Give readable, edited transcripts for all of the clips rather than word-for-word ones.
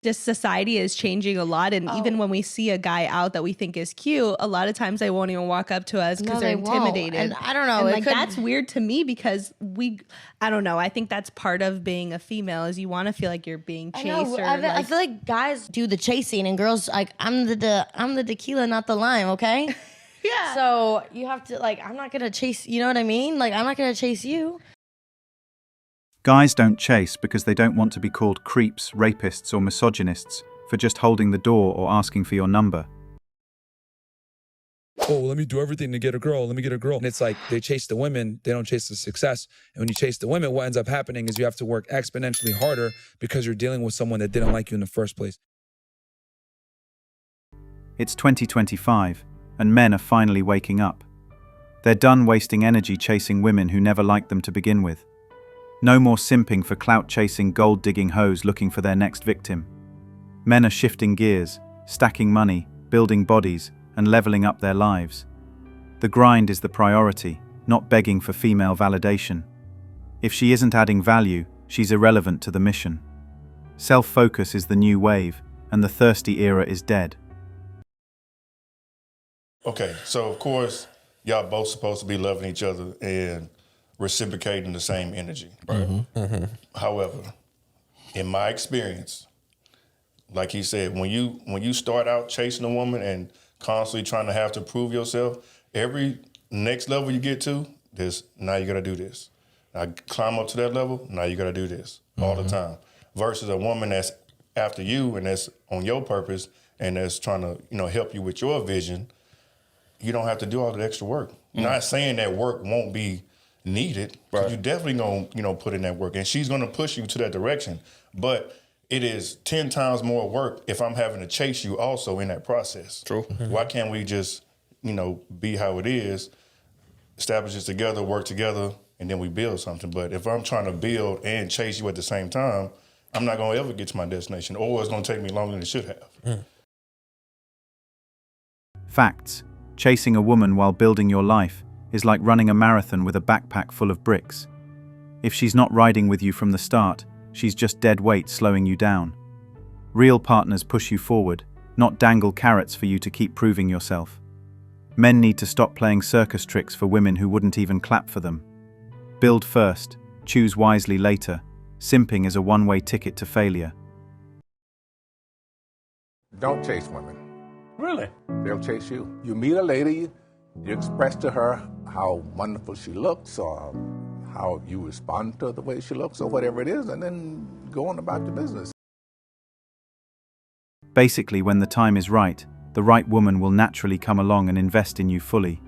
Just society is changing a lot, and even when we see a guy out that we think is cute, a lot of times they won't even walk up to us because they're intimidated. And I don't know, and like that's weird to me because I don't know. I think that's part of being a female is you want to feel like you're being chased. I feel like guys do the chasing and girls like I'm the tequila, not the lime. Okay. Yeah. So you have to like I'm not gonna chase. You know what I mean? Like I'm not gonna chase you. Guys don't chase because they don't want to be called creeps, rapists, or misogynists for just holding the door or asking for your number. Oh, let me do everything to get a girl. Let me get a girl. And it's like they chase the women. They don't chase the success. And when you chase the women, what ends up happening is you have to work exponentially harder because you're dealing with someone that didn't like you in the first place. It's 2025, and men are finally waking up. They're done wasting energy chasing women who never liked them to begin with. No more simping for clout-chasing, gold-digging hoes looking for their next victim. Men are shifting gears, stacking money, building bodies, and leveling up their lives. The grind is the priority, not begging for female validation. If she isn't adding value, she's irrelevant to the mission. Self-focus is the new wave, and the thirsty era is dead. Okay, so of course, y'all both supposed to be loving each other and reciprocating the same energy. Right? However, in my experience, like he said, when you start out chasing a woman and constantly trying to have to prove yourself, every next level you get to, now you gotta do this. Now climb up to that level, now you gotta do this all the time. Versus a woman that's after you and that's on your purpose and that's trying to, help you with your vision, you don't have to do all the extra work. Not saying that work won't be needed, but you definitely gonna, put in that work, and she's gonna push you to that direction. But it is 10 times more work if I'm having to chase you also in that process. True. Why can't we just, be how it is, establish this together, work together, and then we build something? But if I'm trying to build and chase you at the same time, I'm not gonna ever get to my destination, or it's gonna take me longer than it should have. Facts. Chasing a woman while building your life is like running a marathon with a backpack full of bricks. If she's not riding with you from the start, she's just dead weight slowing you down. Real partners push you forward, not dangle carrots for you to keep proving yourself. Men need to stop playing circus tricks for women who wouldn't even clap for them. Build first, choose wisely later. Simping is a one-way ticket to failure. Don't chase women. Really? They'll chase you. You meet a lady, you express to her how wonderful she looks or how you respond to the way she looks or whatever it is, and then go on about your business. Basically, when the time is right, the right woman will naturally come along and invest in you fully.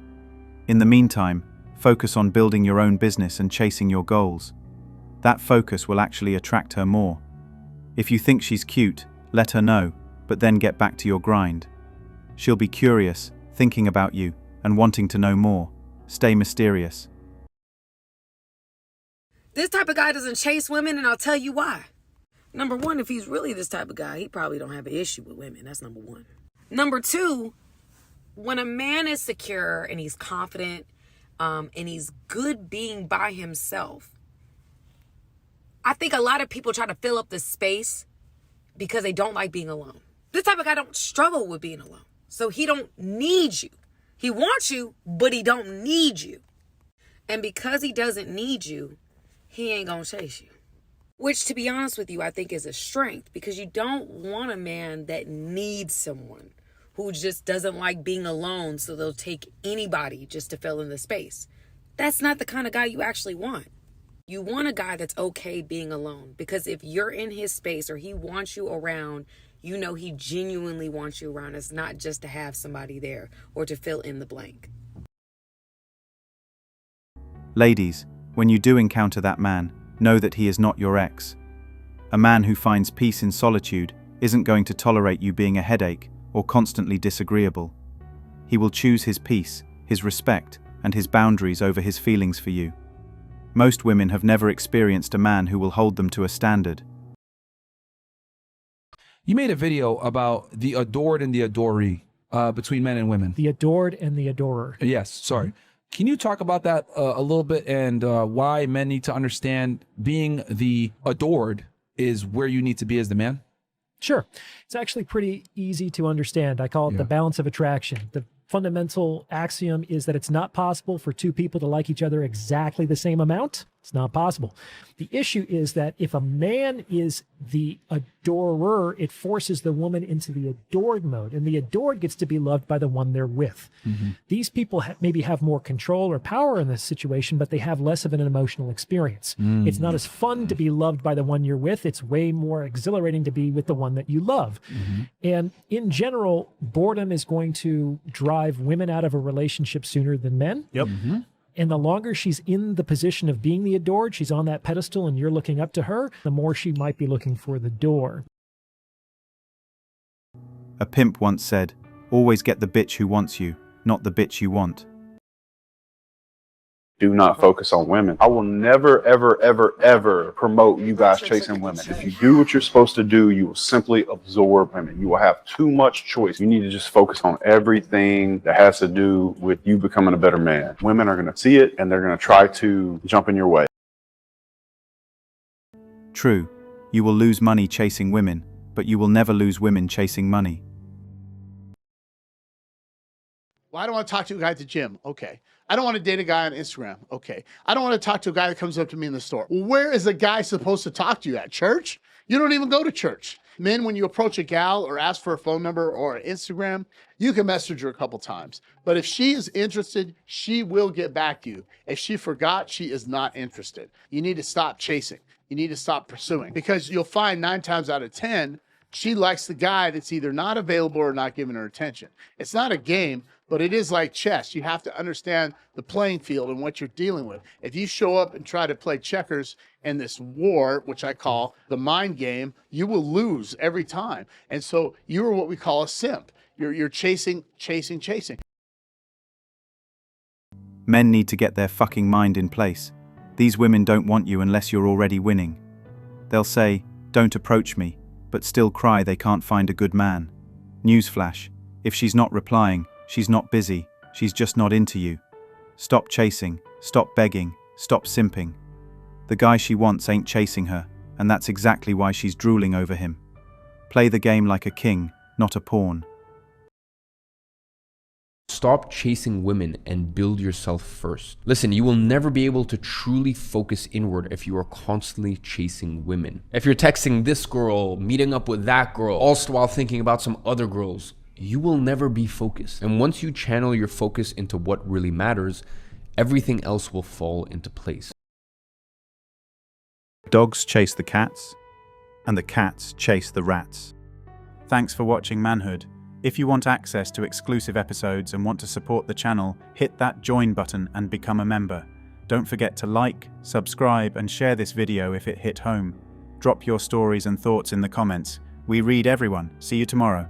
In the meantime, focus on building your own business and chasing your goals. That focus will actually attract her more. If you think she's cute, let her know, but then get back to your grind. She'll be curious, thinking about you, and wanting to know more. Stay mysterious. This type of guy doesn't chase women, and I'll tell you why. Number one, if he's really this type of guy, he probably don't have an issue with women. That's number one. Number two, when a man is secure and he's confident and he's good being by himself, I think a lot of people try to fill up the space because they don't like being alone. This type of guy don't struggle with being alone. So he don't need you. He wants you, but he don't need you. And because he doesn't need you, he ain't gonna chase you. Which, to be honest with you, I think is a strength, because you don't want a man that needs someone, who just doesn't like being alone, so they'll take anybody just to fill in the space. That's not the kind of guy you actually want. You want a guy that's okay being alone, because if you're in his space or he wants you around, you know he genuinely wants you around. It's not just to have somebody there or to fill in the blank. Ladies, when you do encounter that man, know that he is not your ex. A man who finds peace in solitude isn't going to tolerate you being a headache or constantly disagreeable. He will choose his peace, his respect, and his boundaries over his feelings for you. Most women have never experienced a man who will hold them to a standard. You made a video about the adored and the adoree between men and women. The adored and the adorer. Yes, sorry. Can you talk about that a little bit, and why men need to understand being the adored is where you need to be as the man? Sure. It's actually pretty easy to understand. I call it the balance of attraction. The fundamental axiom is that it's not possible for two people to like each other exactly the same amount. It's not possible. The issue is that if a man is the adorer, it forces the woman into the adored mode, and the adored gets to be loved by the one they're with. These people maybe have more control or power in this situation, but they have less of an emotional experience. It's not as fun to be loved by the one you're with. It's way more exhilarating to be with the one that you love. And in general, boredom is going to drive women out of a relationship sooner than men. And the longer she's in the position of being the adored, she's on that pedestal and you're looking up to her, the more she might be looking for the door. A pimp once said, "Always get the bitch who wants you, not the bitch you want." Do not focus on women. I will never, ever, ever, ever promote you guys chasing women. If you do what you're supposed to do, you will simply absorb women. You will have too much choice. You need to just focus on everything that has to do with you becoming a better man. Women are going to see it and they're going to try to jump in your way. True, you will lose money chasing women, but you will never lose women chasing money. Well, I don't want to talk to a guy at the gym. Okay. I don't want to date a guy on Instagram. Okay. I don't want to talk to a guy that comes up to me in the store. Well, where is a guy supposed to talk to you at? Church? You don't even go to church. Men, when you approach a gal or ask for a phone number or an Instagram, you can message her a couple times. But if she is interested, she will get back to you. If she forgot, she is not interested. You need to stop chasing. You need to stop pursuing, because you'll find 9 times out of 10, she likes the guy that's either not available or not giving her attention. It's not a game, but it is like chess. You have to understand the playing field and what you're dealing with. If you show up and try to play checkers in this war, which I call the mind game, you will lose every time. And so you are what we call a simp. You're chasing. Men need to get their fucking mind in place. These women don't want you unless you're already winning. They'll say, "Don't approach me," but still cry they can't find a good man. Newsflash, if she's not replying, she's not busy, she's just not into you. Stop chasing, stop begging, stop simping. The guy she wants ain't chasing her, and that's exactly why she's drooling over him. Play the game like a king, not a pawn. Stop chasing women and build yourself first. Listen, you will never be able to truly focus inward if you are constantly chasing women. If you're texting this girl, meeting up with that girl, all while thinking about some other girls, you will never be focused. And once you channel your focus into what really matters, everything else will fall into place. Dogs chase the cats, and the cats chase the rats. Thanks for watching Manhood. If you want access to exclusive episodes and want to support the channel, hit that join button and become a member. Don't forget to like, subscribe, and share this video if it hit home. Drop your stories and thoughts in the comments. We read everyone. See you tomorrow.